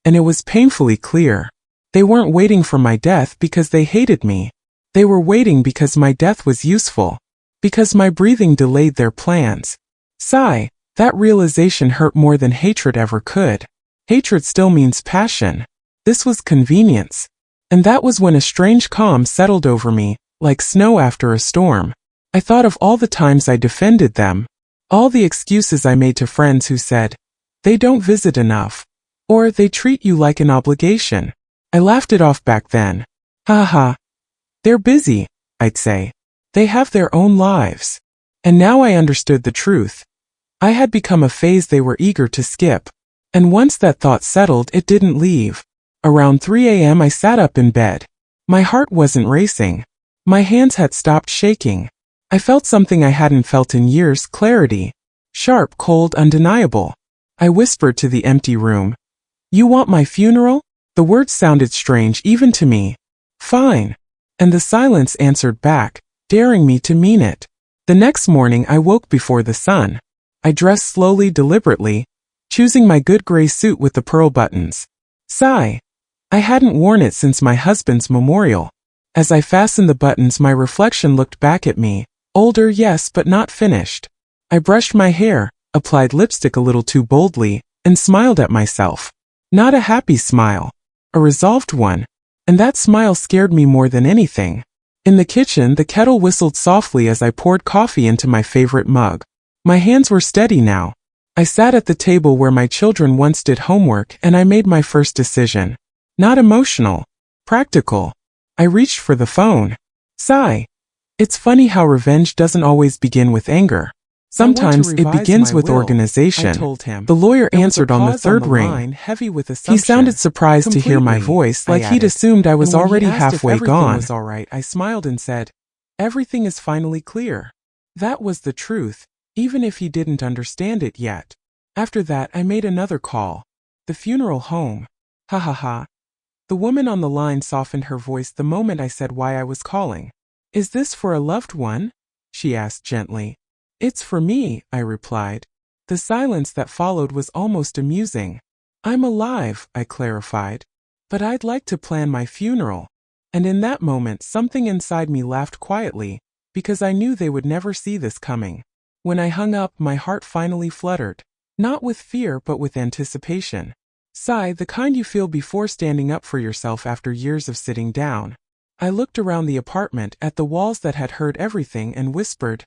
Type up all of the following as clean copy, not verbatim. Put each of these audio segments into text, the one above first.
and it was painfully clear. They weren't waiting for my death because they hated me. They were waiting because my death was useful. Because my breathing delayed their plans. Sigh, that realization hurt more than hatred ever could. Hatred still means passion. This was convenience. And that was when a strange calm settled over me, like snow after a storm. I thought of all the times I defended them. All the excuses I made to friends who said, "They don't visit enough," or "They treat you like an obligation." I laughed it off back then. Ha ha. They're busy, I'd say. They have their own lives. And now I understood the truth. I had become a phase they were eager to skip. And once that thought settled, it didn't leave. Around 3 a.m. I sat up in bed. My heart wasn't racing. My hands had stopped shaking. I felt something I hadn't felt in years, clarity. Sharp, cold, undeniable. I whispered to the empty room. "You want my funeral?" The words sounded strange even to me. "Fine." And the silence answered back, daring me to mean it. The next morning I woke before the sun. I dressed slowly, deliberately, choosing my good gray suit with the pearl buttons. Sigh. I hadn't worn it since my husband's memorial. As I fastened the buttons, my reflection looked back at me. Older, yes, but not finished. I brushed my hair, applied lipstick a little too boldly, and smiled at myself. Not a happy smile. A resolved one. And that smile scared me more than anything. In the kitchen, the kettle whistled softly as I poured coffee into my favorite mug. My hands were steady now. I sat at the table where my children once did homework, and I made my first decision. Not emotional. Practical. I reached for the phone. Sigh. It's funny how revenge doesn't always begin with anger. Sometimes it begins with organization. The lawyer answered on the third ring. He sounded surprised to hear my voice, like he'd assumed I was already halfway gone. Was all right, I smiled and said, "Everything is finally clear." That was the truth, even if he didn't understand it yet. After that, I made another call. The funeral home. Ha ha ha. The woman on the line softened her voice the moment I said why I was calling. "Is this for a loved one?" she asked gently. "It's for me," I replied. The silence that followed was almost amusing. "I'm alive," I clarified. "But I'd like to plan my funeral." And in that moment, something inside me laughed quietly, because I knew they would never see this coming. When I hung up, my heart finally fluttered. Not with fear, but with anticipation. Sigh, the kind you feel before standing up for yourself after years of sitting down. I looked around the apartment at the walls that had heard everything and whispered,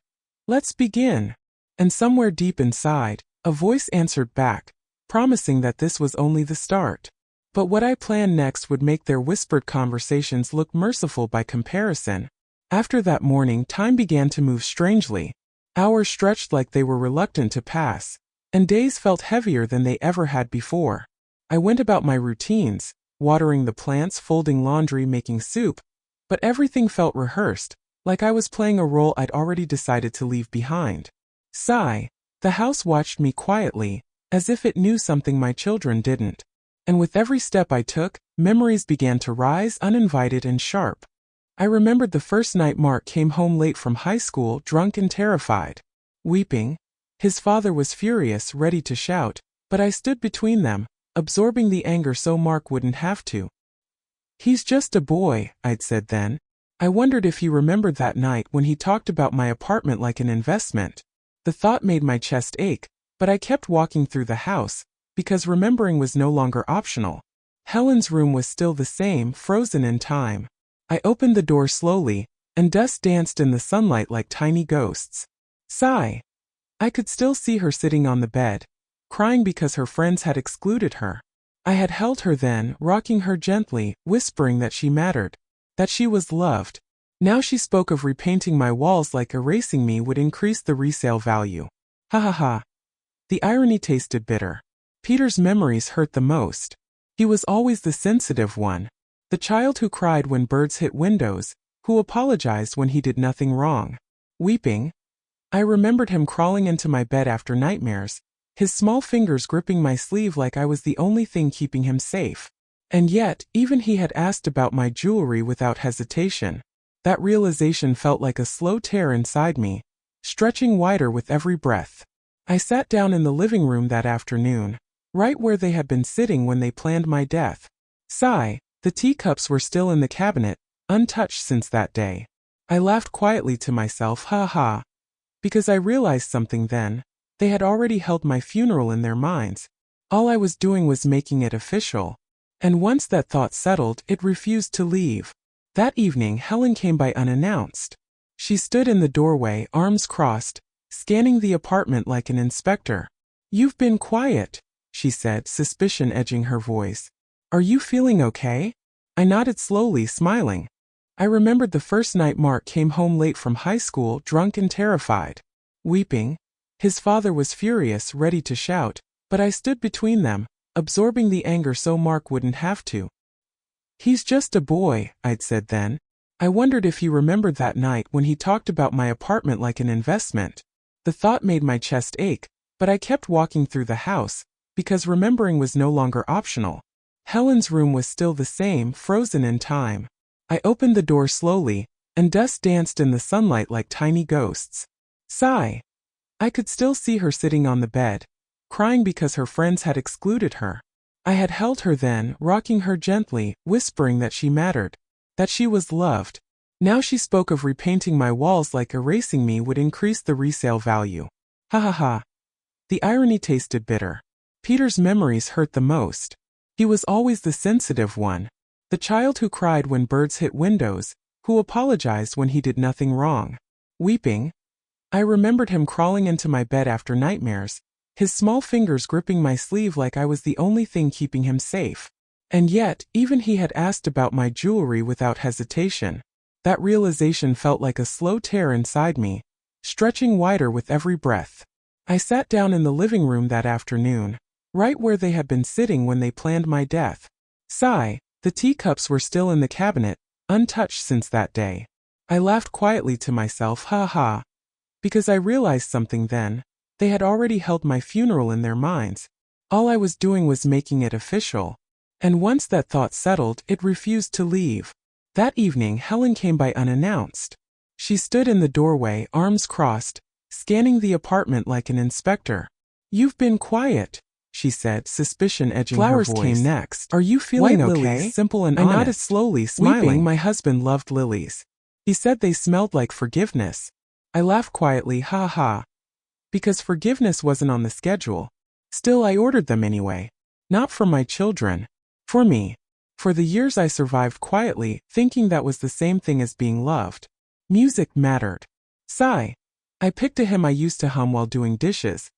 "Let's begin." And somewhere deep inside, a voice answered back, promising that this was only the start. But what I planned next would make their whispered conversations look merciful by comparison. After that morning, time began to move strangely. Hours stretched like they were reluctant to pass, and days felt heavier than they ever had before. I went about my routines, watering the plants, folding laundry, making soup, but everything felt rehearsed, like I was playing a role I'd already decided to leave behind. Sigh. The house watched me quietly, as if it knew something my children didn't. And with every step I took, memories began to rise, uninvited and sharp. I remembered the first night Mark came home late from high school, drunk and terrified. Weeping. His father was furious, ready to shout, but I stood between them, absorbing the anger so Mark wouldn't have to. "He's just a boy," I'd said then. I wondered if he remembered that night when he talked about my apartment like an investment. The thought made my chest ache, but I kept walking through the house, because remembering was no longer optional. Helen's room was still the same, frozen in time. I opened the door slowly, and dust danced in the sunlight like tiny ghosts. Sigh. I could still see her sitting on the bed, crying because her friends had excluded her. I had held her then, rocking her gently, whispering that she mattered, that she was loved. Now she spoke of repainting my walls like erasing me would increase the resale value. Ha ha ha. The irony tasted bitter. Peter's memories hurt the most. He was always the sensitive one, the child who cried when birds hit windows, who apologized when he did nothing wrong. Weeping. I remembered him crawling into my bed after nightmares, his small fingers gripping my sleeve like I was the only thing keeping him safe. And yet, even he had asked about my jewelry without hesitation. That realization felt like a slow tear inside me, stretching wider with every breath. I sat down in the living room that afternoon. right where they had been sitting when they planned my death. Sigh, the teacups were still in the cabinet, untouched since that day. I laughed quietly to myself, ha ha, because I realized something then. They had already held my funeral in their minds. All I was doing was making it official. And once that thought settled, it refused to leave. That evening, Helen came by unannounced. She stood in the doorway, arms crossed, scanning the apartment like an inspector. "You've been quiet," she said, suspicion edging her voice. "Are you feeling okay?" I nodded slowly, smiling. I remembered the first night Mark came home late from high school, drunk and terrified. Weeping. His father was furious, ready to shout, but I stood between them, absorbing the anger so Mark wouldn't have to. "He's just a boy," I'd said then. I wondered if he remembered that night when he talked about my apartment like an investment. The thought made my chest ache, but I kept walking through the house, because remembering was no longer optional. Helen's room was still the same, frozen in time. I opened the door slowly, and dust danced in the sunlight like tiny ghosts. Sigh. I could still see her sitting on the bed, crying because her friends had excluded her. I had held her then, rocking her gently, whispering that she mattered, that she was loved. Now she spoke of repainting my walls like erasing me would increase the resale value. Ha ha ha. The irony tasted bitter. Peter's memories hurt the most. He was always the sensitive one, the child who cried when birds hit windows, who apologized when he did nothing wrong. Weeping. I remembered him crawling into my bed after nightmares, his small fingers gripping my sleeve like I was the only thing keeping him safe. And yet, even he had asked about my jewelry without hesitation. That realization felt like a slow tear inside me, stretching wider with every breath. I sat down in the living room that afternoon, right where they had been sitting when they planned my death. Sigh, the teacups were still in the cabinet, untouched since that day. I laughed quietly to myself, ha ha, because I realized something then. They had already held my funeral in their minds. All I was doing was making it official. And once that thought settled, it refused to leave. That evening, Helen came by unannounced. She stood in the doorway, arms crossed, scanning the apartment like an inspector. "You've been quiet," she said, suspicion edging her voice. Flowers came next. "Are you feeling White okay?" lilies, Simple and I honest. nodded Slowly, smiling. Weeping. My husband loved lilies. He said they smelled like forgiveness. I laughed quietly, ha ha, because forgiveness wasn't on the schedule. Still, I ordered them anyway. Not for my children. For me. For the years I survived quietly, thinking that was the same thing as being loved. Music mattered. Sigh. I picked a hymn I used to hum while doing dishes,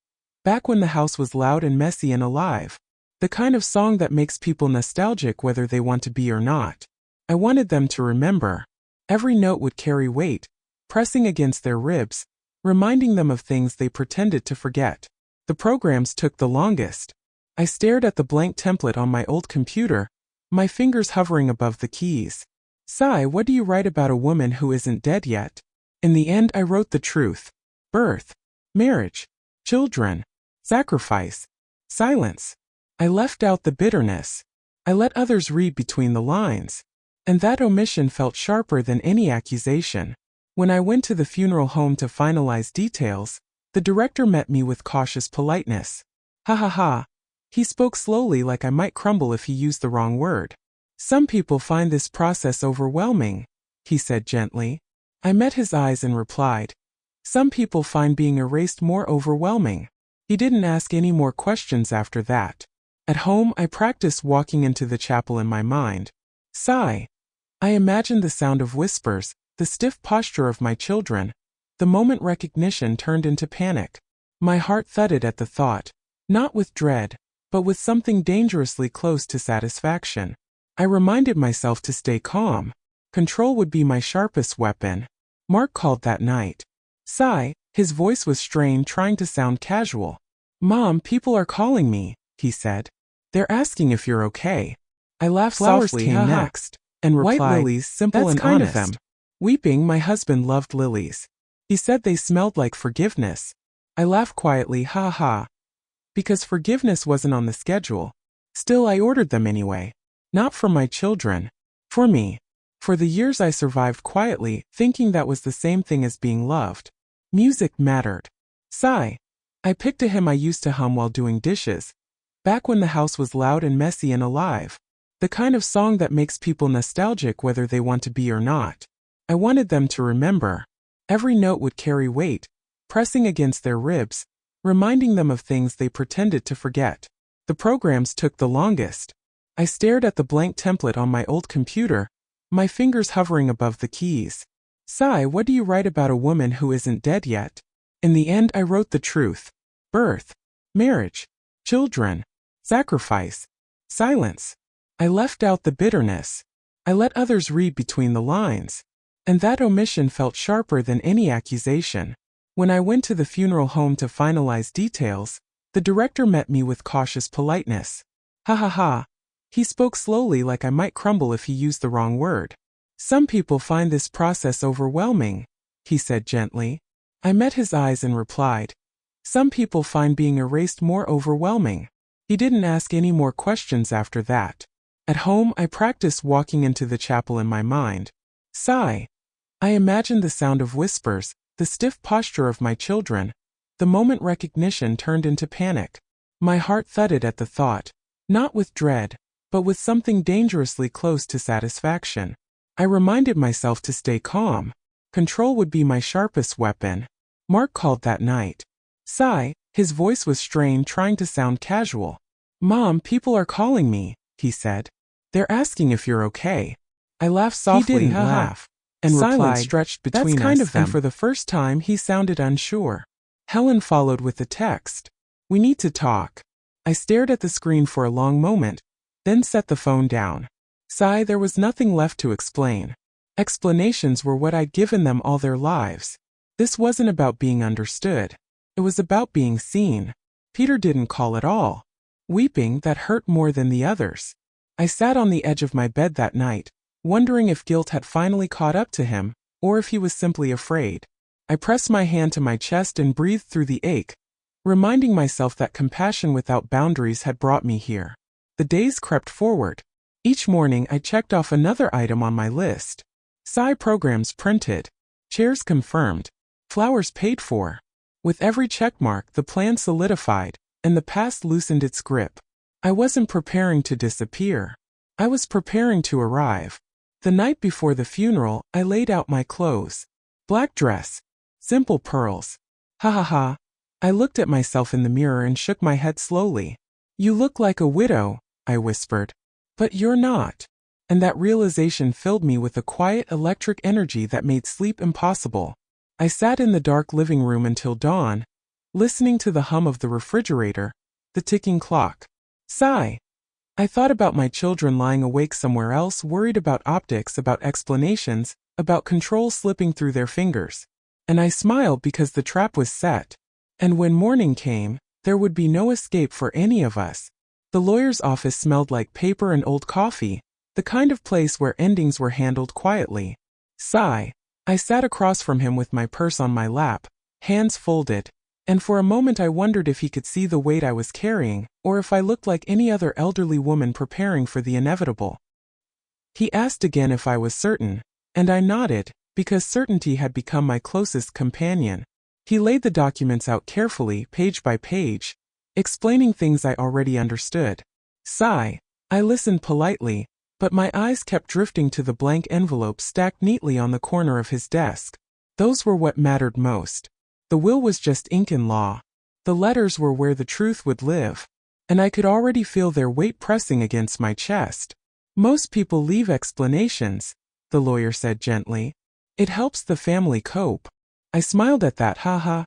back when the house was loud and messy and alive. The kind of song that makes people nostalgic whether they want to be or not. I wanted them to remember. Every note would carry weight, pressing against their ribs, reminding them of things they pretended to forget. The programs took the longest. I stared at the blank template on my old computer, my fingers hovering above the keys. Sigh, what do you write about a woman who isn't dead yet? In the end, I wrote the truth. Birth, marriage, children, sacrifice, silence. I left out the bitterness. I let others read between the lines. And that omission felt sharper than any accusation. When I went to the funeral home to finalize details, the director met me with cautious politeness. Ha ha ha. He spoke slowly like I might crumble if he used the wrong word. "Some people find this process overwhelming," he said gently. I met his eyes and replied, "Some people find being erased more overwhelming." He didn't ask any more questions after that. At home, I practiced walking into the chapel in my mind. Sigh. I imagined the sound of whispers, the stiff posture of my children. The moment recognition turned into panic. My heart thudded at the thought, not with dread, but with something dangerously close to satisfaction. I reminded myself to stay calm. Control would be my sharpest weapon. Mark called that night. Sigh, his voice was strained, trying to sound casual. "Mom, people are calling me," he said. "They're asking if you're okay." I laughed Flowers softly, came next, and replied, "White lilies, simple that's and kind honest. of them." Weeping, my husband loved lilies. He said they smelled like forgiveness. I laughed quietly, ha ha, because forgiveness wasn't on the schedule. Still, I ordered them anyway. Not for my children. For me. For the years I survived quietly, thinking that was the same thing as being loved. Music mattered. Sigh. I picked a hymn I used to hum while doing dishes, Back when the house was loud and messy and alive. The kind of song that makes people nostalgic whether they want to be or not. I wanted them to remember. Every note would carry weight, pressing against their ribs, reminding them of things they pretended to forget. The programs took the longest. I stared at the blank template on my old computer, my fingers hovering above the keys. Sigh, what do you write about a woman who isn't dead yet? In the end, I wrote the truth. Birth, marriage, children, sacrifice, silence. I left out the bitterness. I let others read between the lines. And that omission felt sharper than any accusation. When I went to the funeral home to finalize details, the director met me with cautious politeness. Ha ha ha. He spoke slowly like I might crumble if he used the wrong word. Some people find this process overwhelming, he said gently. I met his eyes and replied. Some people find being erased more overwhelming. He didn't ask any more questions after that. At home, I practiced walking into the chapel in my mind. Sigh. I imagined the sound of whispers, the stiff posture of my children. The moment recognition turned into panic. My heart thudded at the thought, not with dread, but with something dangerously close to satisfaction. I reminded myself to stay calm. Control would be my sharpest weapon. Mark called that night. Sigh, his voice was strained, trying to sound casual. Mom, people are calling me, he said. They're asking if you're okay. I laughed softly. He didn't laugh. And Silence replied, stretched between that's kind us, of them. and For the first time he sounded unsure. Helen followed with the text. We need to talk. I stared at the screen for a long moment, then set the phone down. Sigh, there was nothing left to explain. Explanations were what I'd given them all their lives. This wasn't about being understood. It was about being seen. Peter didn't call at all. Weeping, that hurt more than the others. I sat on the edge of my bed that night, wondering if guilt had finally caught up to him, or if he was simply afraid. I pressed my hand to my chest and breathed through the ache, reminding myself that compassion without boundaries had brought me here. The days crept forward. Each morning I checked off another item on my list. Sigh programs printed. Chairs confirmed. Flowers paid for. With every checkmark, the plan solidified, and the past loosened its grip. I wasn't preparing to disappear. I was preparing to arrive. The night before the funeral, I laid out my clothes. Black dress. Simple pearls. Ha ha ha. I looked at myself in the mirror and shook my head slowly. You look like a widow, I whispered. But you're not. And that realization filled me with a quiet electric energy that made sleep impossible. I sat in the dark living room until dawn, listening to the hum of the refrigerator, the ticking clock. Sigh. I thought about my children lying awake somewhere else, worried about optics, about explanations, about control slipping through their fingers. And I smiled because the trap was set. And when morning came, there would be no escape for any of us. The lawyer's office smelled like paper and old coffee, the kind of place where endings were handled quietly. Sigh. I sat across from him with my purse on my lap, hands folded, and for a moment I wondered if he could see the weight I was carrying, or if I looked like any other elderly woman preparing for the inevitable. He asked again if I was certain, and I nodded, because certainty had become my closest companion. He laid the documents out carefully, page by page, explaining things I already understood. Sigh. I listened politely, but my eyes kept drifting to the blank envelopes stacked neatly on the corner of his desk. Those were what mattered most. The will was just ink and law. The letters were where the truth would live, and I could already feel their weight pressing against my chest. Most people leave explanations, the lawyer said gently. It helps the family cope. I smiled at that, haha.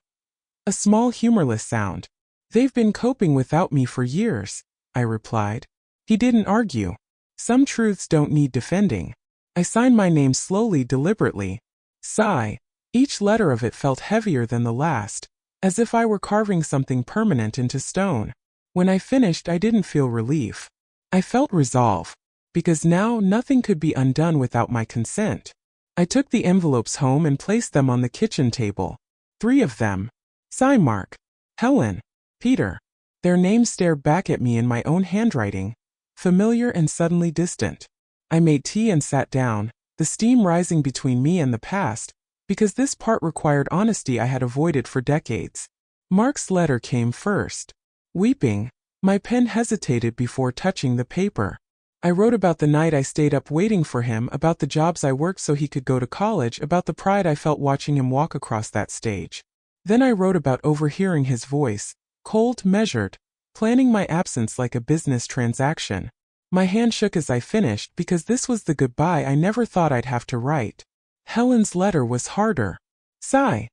A small humorless sound. They've been coping without me for years, I replied. He didn't argue. Some truths don't need defending. I signed my name slowly, deliberately. Sigh. Each letter of it felt heavier than the last, as if I were carving something permanent into stone. When I finished, I didn't feel relief. I felt resolve, because now nothing could be undone without my consent. I took the envelopes home and placed them on the kitchen table. 3 of them. Sigh Mark, Helen, Peter. Their names stared back at me in my own handwriting, familiar and suddenly distant. I made tea and sat down, the steam rising between me and the past, because this part required honesty I had avoided for decades. Mark's letter came first. Weeping, My pen hesitated before touching the paper. I wrote about the night I stayed up waiting for him, about the jobs I worked so he could go to college, about the pride I felt watching him walk across that stage. Then I wrote about overhearing his voice, cold, measured, planning my absence like a business transaction. My hand shook as I finished because this was the goodbye I never thought I'd have to write. Helen's letter was harder. Sigh.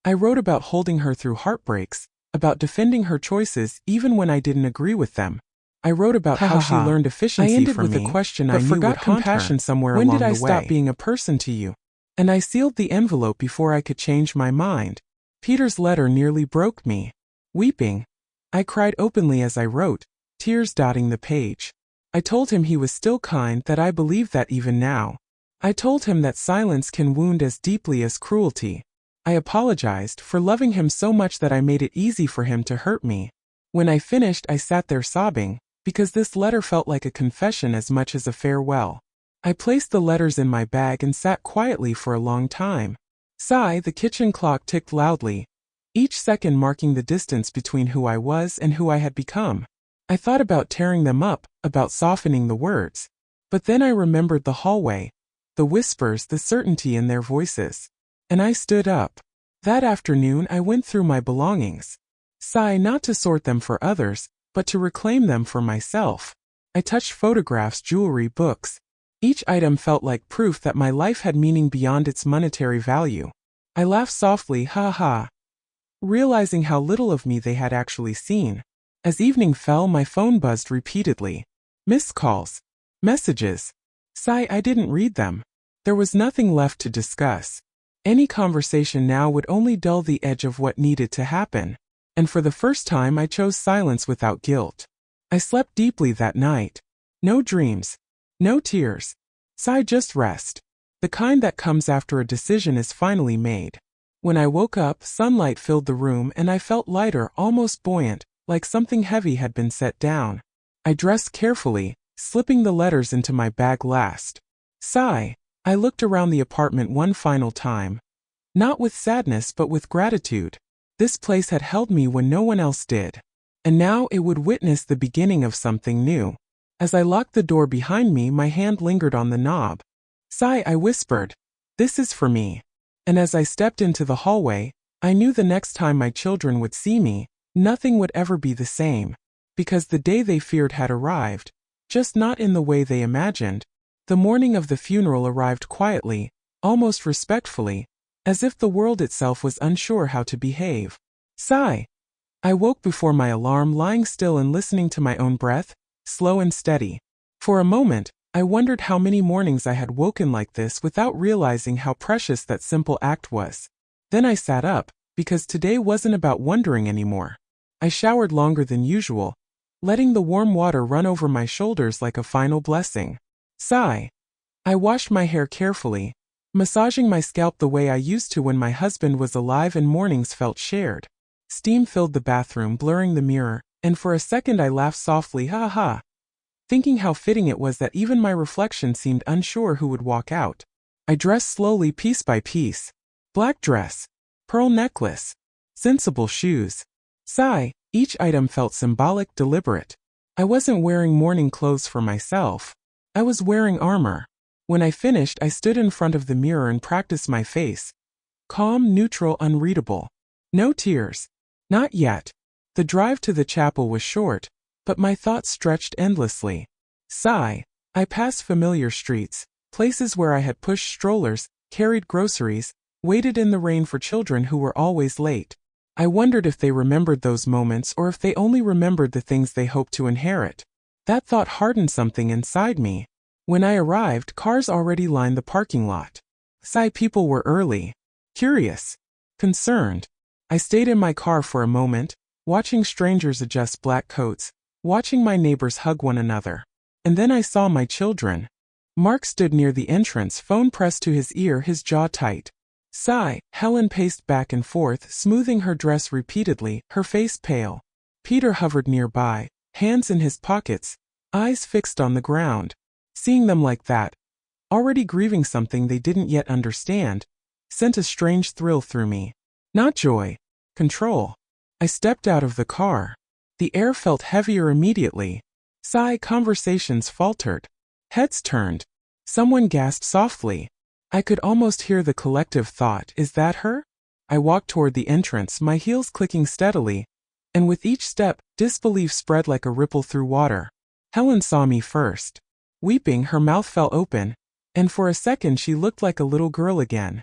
I wrote about holding her through heartbreaks, about defending her choices even when I didn't agree with them. I wrote about how she learned efficiency from me, a question I knew would haunt her. Somewhere along the way. When did I stop being a person to you? And I sealed the envelope before I could change my mind. Peter's letter nearly broke me. Weeping, I cried openly as I wrote, tears dotting the page. I told him he was still kind, that I believed that even now. I told him that silence can wound as deeply as cruelty. I apologized for loving him so much that I made it easy for him to hurt me. When I finished, I sat there sobbing, because this letter felt like a confession as much as a farewell. I placed the letters in my bag and sat quietly for a long time. Sigh, the kitchen clock ticked loudly, each second marking the distance between who I was and who I had become. I thought about tearing them up, about softening the words. But then I remembered the hallway, the whispers, the certainty in their voices. And I stood up. That afternoon I went through my belongings. Sigh, not to sort them for others, but to reclaim them for myself. I touched photographs, jewelry, books. Each item felt like proof that my life had meaning beyond its monetary value. I laughed softly, ha ha, realizing how little of me they had actually seen. As evening fell, my phone buzzed repeatedly. Missed calls. Messages. Sigh, I didn't read them. There was nothing left to discuss. Any conversation now would only dull the edge of what needed to happen. And for the first time I chose silence without guilt. I slept deeply that night. No dreams. No tears. Sigh, just rest. The kind that comes after a decision is finally made. When I woke up, sunlight filled the room and I felt lighter, almost buoyant, like something heavy had been set down. I dressed carefully, slipping the letters into my bag last. Sigh. I looked around the apartment one final time. Not with sadness but with gratitude. This place had held me when no one else did. And now it would witness the beginning of something new. As I locked the door behind me, my hand lingered on the knob. Sigh, I whispered. This is for me. And as I stepped into the hallway, I knew the next time my children would see me, nothing would ever be the same. Because the day they feared had arrived. Just not in the way they imagined. The morning of the funeral arrived quietly, almost respectfully, as if the world itself was unsure how to behave. Sigh. I woke before my alarm, lying still and listening to my own breath, slow and steady. For a moment, I wondered how many mornings I had woken like this without realizing how precious that simple act was. Then I sat up, because today wasn't about wondering anymore. I showered longer than usual, letting the warm water run over my shoulders like a final blessing. Sigh. I washed my hair carefully, massaging my scalp the way I used to when my husband was alive and mornings felt shared. Steam filled the bathroom, blurring the mirror, and for a second I laughed softly, ha ha, thinking how fitting it was that even my reflection seemed unsure who would walk out. I dressed slowly, piece by piece. Black dress, pearl necklace, sensible shoes. Sigh. Each item felt symbolic, deliberate. I wasn't wearing mourning clothes for myself. I was wearing armor. When I finished, I stood in front of the mirror and practiced my face. Calm, neutral, unreadable. No tears. Not yet. The drive to the chapel was short, but my thoughts stretched endlessly. Sigh. I passed familiar streets, places where I had pushed strollers, carried groceries, waited in the rain for children who were always late. I wondered if they remembered those moments or if they only remembered the things they hoped to inherit. That thought hardened something inside me. When I arrived, cars already lined the parking lot. Sigh, people were early. Curious. Concerned. I stayed in my car for a moment, watching strangers adjust black coats, watching my neighbors hug one another. And then I saw my children. Mark stood near the entrance, phone pressed to his ear, his jaw tight. Sigh. Helen paced back and forth, smoothing her dress repeatedly, her face pale. Peter hovered nearby, hands in his pockets, eyes fixed on the ground. Seeing them like that, already grieving something they didn't yet understand, sent a strange thrill through me. Not joy. Control. I stepped out of the car. The air felt heavier immediately. Sigh, conversations faltered. Heads turned. Someone gasped softly. I could almost hear the collective thought, is that her? I walked toward the entrance, my heels clicking steadily, and with each step, disbelief spread like a ripple through water. Helen saw me first. Weeping, her mouth fell open, and for a second she looked like a little girl again.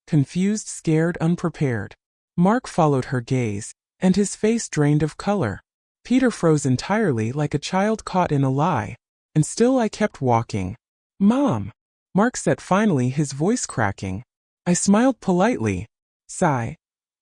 Confused, scared, unprepared. Mark followed her gaze, and his face drained of color. Peter froze entirely like a child caught in a lie, and still I kept walking. Mom! Mark said finally, his voice cracking. I smiled politely. Sigh.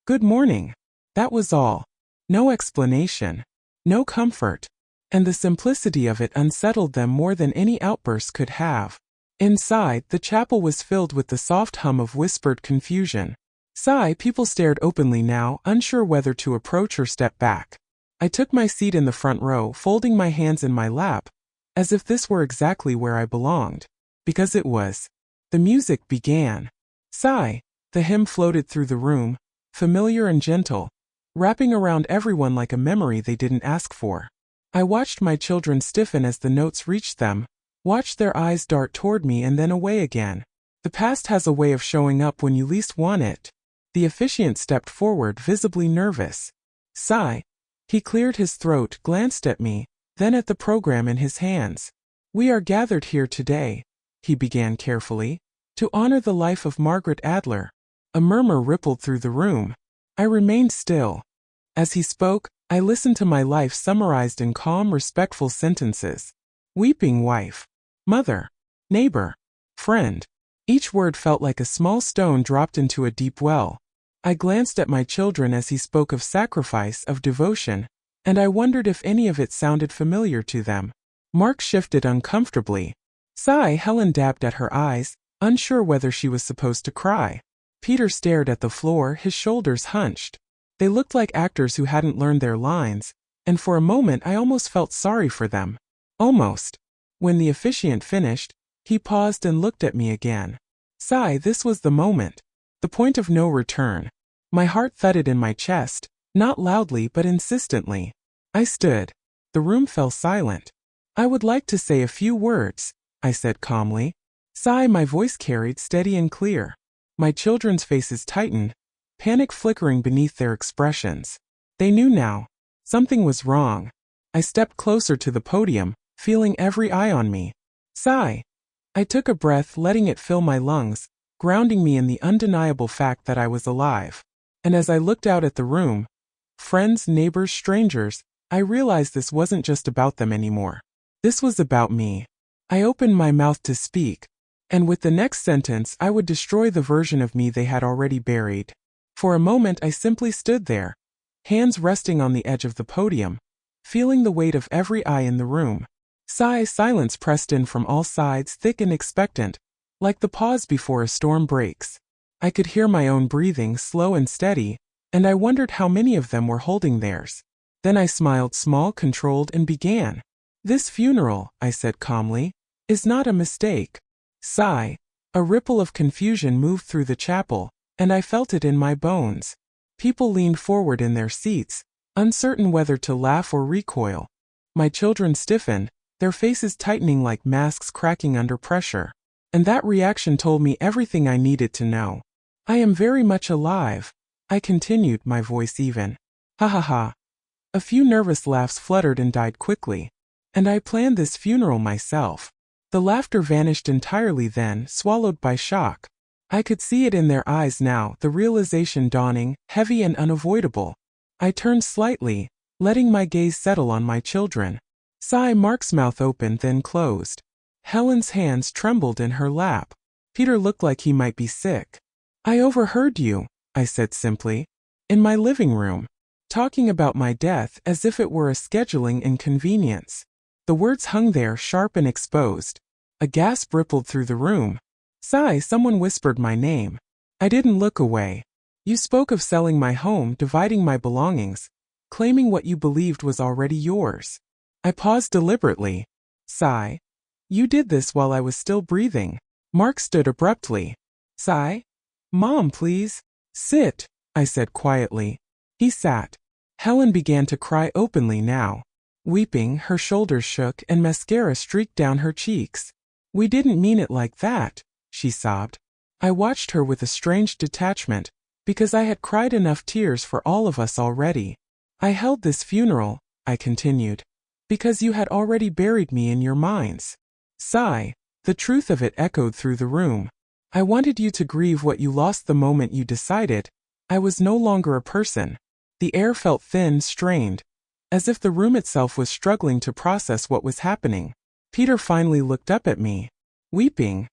Good morning. That was all. No explanation. No comfort. And the simplicity of it unsettled them more than any outburst could have. Inside, the chapel was filled with the soft hum of whispered confusion. Sigh, people stared openly now, unsure whether to approach or step back. I took my seat in the front row, folding my hands in my lap, as if this were exactly where I belonged. Because it was. The music began. Sigh. The hymn floated through the room, familiar and gentle, wrapping around everyone like a memory they didn't ask for. I watched my children stiffen as the notes reached them, watched their eyes dart toward me and then away again. The past has a way of showing up when you least want it. The officiant stepped forward, visibly nervous. Sigh. He cleared his throat, glanced at me, then at the program in his hands. We are gathered here today, he began carefully, to honor the life of Margaret Adler. A murmur rippled through the room. I remained still. As he spoke, I listened to my life summarized in calm, respectful sentences. Weeping wife. Mother. Neighbor. Friend. Each word felt like a small stone dropped into a deep well. I glanced at my children as he spoke of sacrifice, of devotion, and I wondered if any of it sounded familiar to them. Mark shifted uncomfortably. Sigh. Helen dabbed at her eyes, unsure whether she was supposed to cry. Peter stared at the floor, his shoulders hunched. They looked like actors who hadn't learned their lines, and for a moment I almost felt sorry for them. Almost. When the officiant finished, he paused and looked at me again. Sigh. This was the moment. The point of no return. My heart thudded in my chest, not loudly but insistently. I stood. The room fell silent. I would like to say a few words, I said calmly. Sigh. My voice carried steady and clear. My children's faces tightened, panic flickering beneath their expressions. They knew now. Something was wrong. I stepped closer to the podium, feeling every eye on me. Sigh. I took a breath, letting it fill my lungs, grounding me in the undeniable fact that I was alive. And as I looked out at the room, friends, neighbors, strangers, I realized this wasn't just about them anymore. This was about me. I opened my mouth to speak, and with the next sentence I would destroy the version of me they had already buried. For a moment I simply stood there, hands resting on the edge of the podium, feeling the weight of every eye in the room. Sigh. Silence pressed in from all sides, thick and expectant, like the pause before a storm breaks. I could hear my own breathing, slow and steady, and I wondered how many of them were holding theirs. Then I smiled, small, controlled, and began. This funeral, I said calmly, is not a mistake. Sigh. A ripple of confusion moved through the chapel, and I felt it in my bones. People leaned forward in their seats, uncertain whether to laugh or recoil. My children stiffened, their faces tightening like masks cracking under pressure. And that reaction told me everything I needed to know. I am very much alive, I continued, my voice even. Ha ha ha. A few nervous laughs fluttered and died quickly. And I planned this funeral myself. The laughter vanished entirely then, swallowed by shock. I could see it in their eyes now, the realization dawning, heavy and unavoidable. I turned slightly, letting my gaze settle on my children. Sigh. Mark's mouth opened then closed. Helen's hands trembled in her lap. Peter looked like he might be sick. I overheard you, I said simply. In my living room. Talking about my death as if it were a scheduling inconvenience. The words hung there, sharp and exposed. A gasp rippled through the room. Sigh. Someone whispered my name. I didn't look away. You spoke of selling my home, dividing my belongings, claiming what you believed was already yours. I paused deliberately. Sigh. You did this while I was still breathing. Mark stood abruptly. Sigh. Mom, please. Sit, I said quietly. He sat. Helen began to cry openly now. Weeping, her shoulders shook and mascara streaked down her cheeks. "We didn't mean it like that," she sobbed. I watched her with a strange detachment, because I had cried enough tears for all of us already. "I held this funeral," I continued, "because you had already buried me in your minds." Sigh. The truth of it echoed through the room. I wanted you to grieve what you lost the moment you decided I was no longer a person. The air felt thin, strained, as if the room itself was struggling to process what was happening. Peter finally looked up at me, weeping.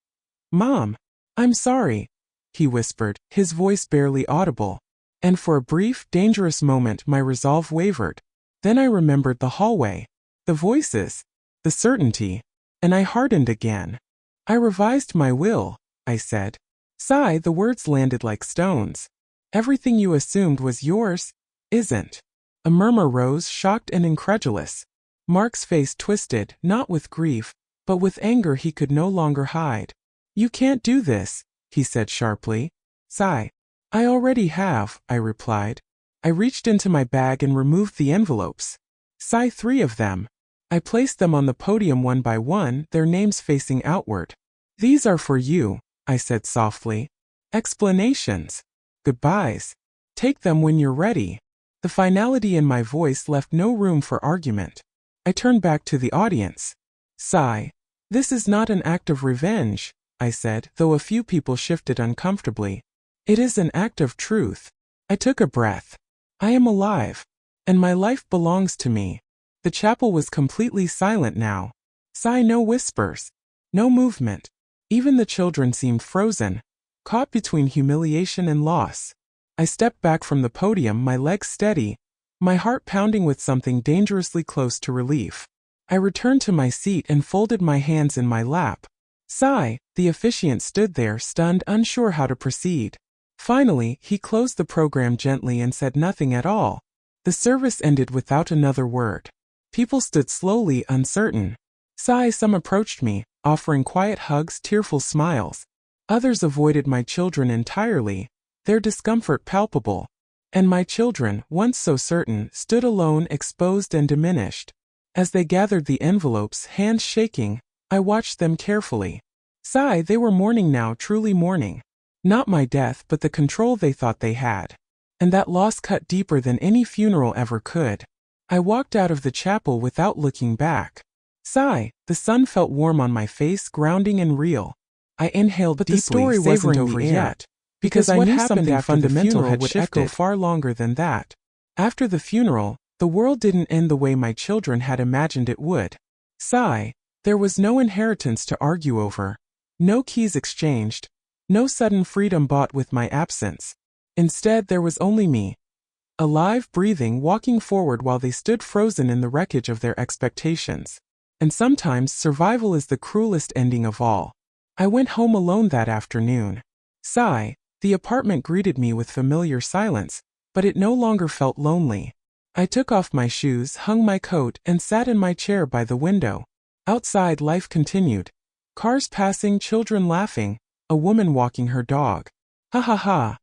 "Mom, I'm sorry," he whispered, his voice barely audible. And for a brief, dangerous moment my resolve wavered. Then I remembered the hallway, the voices, the certainty, and I hardened again. "I revised my will," I said. Sigh, the words landed like stones. "Everything you assumed was yours, isn't." A murmur rose, shocked and incredulous. Mark's face twisted, not with grief, but with anger he could no longer hide. "You can't do this," he said sharply. Sigh. "I already have," I replied. I reached into my bag and removed the envelopes. Sigh, 3 of them. I placed them on the podium one by one, their names facing outward. "These are for you," I said softly. "Explanations. Goodbyes. Take them when you're ready." The finality in my voice left no room for argument. I turned back to the audience. Sigh. "This is not an act of revenge," I said, though a few people shifted uncomfortably. "It is an act of truth." I took a breath. I am alive, and my life belongs to me. The chapel was completely silent now. Sigh, no whispers, no movement. Even the children seemed frozen, caught between humiliation and loss. I stepped back from the podium, my legs steady, my heart pounding with something dangerously close to relief. I returned to my seat and folded my hands in my lap. Sigh, the officiant stood there, stunned, unsure how to proceed. Finally, he closed the program gently and said nothing at all. The service ended without another word. People stood slowly, uncertain. Sigh, some approached me, offering quiet hugs, tearful smiles. Others avoided my children entirely, their discomfort palpable. And my children, once so certain, stood alone, exposed and diminished. As they gathered the envelopes, hands shaking, I watched them carefully. Sigh, they were mourning now, truly mourning. Not my death, but the control they thought they had. And that loss cut deeper than any funeral ever could. I walked out of the chapel without looking back. Sigh, the sun felt warm on my face, grounding and real. I inhaled deeply, the story wasn't over yet, because I knew something fundamental had would echo far longer than that. After the funeral, the world didn't end the way my children had imagined it would. Sigh, there was no inheritance to argue over, no keys exchanged, no sudden freedom bought with my absence. Instead, there was only me, alive, breathing, walking forward while they stood frozen in the wreckage of their expectations. And sometimes survival is the cruelest ending of all. I went home alone that afternoon. Sigh, the apartment greeted me with familiar silence, but it no longer felt lonely. I took off my shoes, hung my coat, and sat in my chair by the window. Outside, life continued. Cars passing, children laughing, a woman walking her dog. Ha ha ha.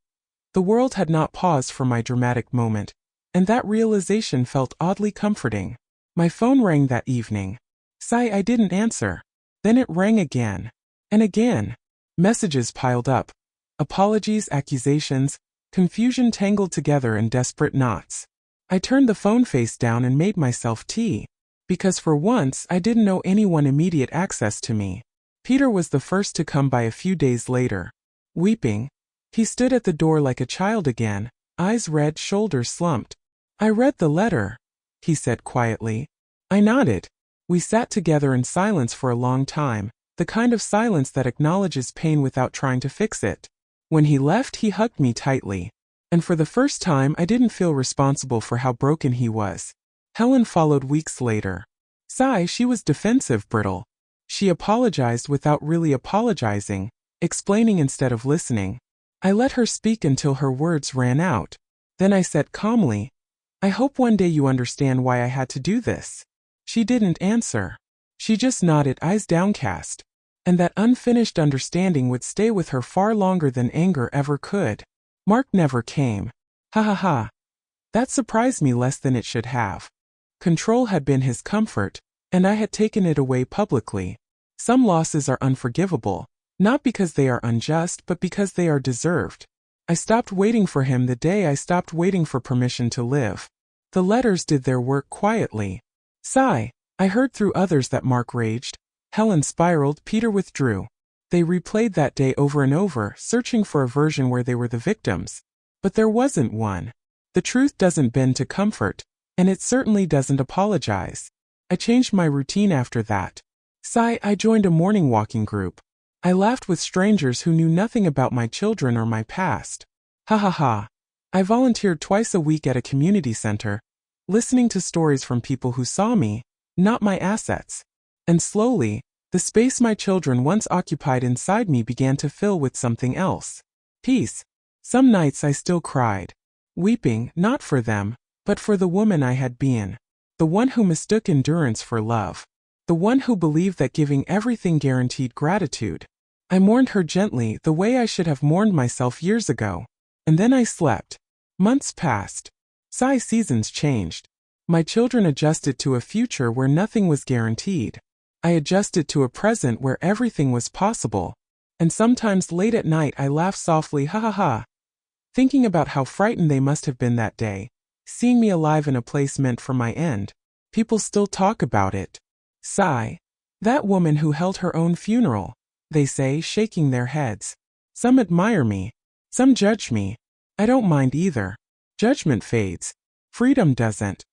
The world had not paused for my dramatic moment, and that realization felt oddly comforting. My phone rang that evening. Sigh, I didn't answer. Then it rang again. And again. Messages piled up. Apologies, accusations, confusion tangled together in desperate knots. I turned the phone face down and made myself tea, because for once I didn't know anyone immediate access to me. Peter was the first to come by a few days later. Weeping, he stood at the door like a child again, eyes red, shoulders slumped. "I read the letter," he said quietly. I nodded. We sat together in silence for a long time, the kind of silence that acknowledges pain without trying to fix it. When he left, he hugged me tightly. And for the first time, I didn't feel responsible for how broken he was. Helen followed weeks later. Sigh, she was defensive, brittle. She apologized without really apologizing, explaining instead of listening. I let her speak until her words ran out. Then I said calmly, "I hope one day you understand why I had to do this." She didn't answer. She just nodded, eyes downcast. And that unfinished understanding would stay with her far longer than anger ever could. Mark never came. Ha ha ha. That surprised me less than it should have. Control had been his comfort, and I had taken it away publicly. Some losses are unforgivable, not because they are unjust but because they are deserved. I stopped waiting for him the day I stopped waiting for permission to live. The letters did their work quietly. Sigh. I heard through others that Mark raged, Helen spiraled, Peter withdrew. They replayed that day over and over, searching for a version where they were the victims. But there wasn't one. The truth doesn't bend to comfort, and it certainly doesn't apologize. I changed my routine after that. Sigh. I joined a morning walking group. I laughed with strangers who knew nothing about my children or my past. Ha ha ha. I volunteered twice a week at a community center, listening to stories from people who saw me, not my assets. And slowly, the space my children once occupied inside me began to fill with something else. Peace. Some nights I still cried, weeping, not for them, but for the woman I had been. The one who mistook endurance for love. The one who believed that giving everything guaranteed gratitude. I mourned her gently, the way I should have mourned myself years ago. And then I slept. Months passed. Sigh. Seasons changed. My children adjusted to a future where nothing was guaranteed. I adjusted to a present where everything was possible. And sometimes late at night I laughed softly, ha ha ha, thinking about how frightened they must have been that day, seeing me alive in a place meant for my end. People still talk about it. Sigh. That woman who held her own funeral, they say, shaking their heads. Some admire me. Some judge me. I don't mind either. Judgment fades. Freedom doesn't.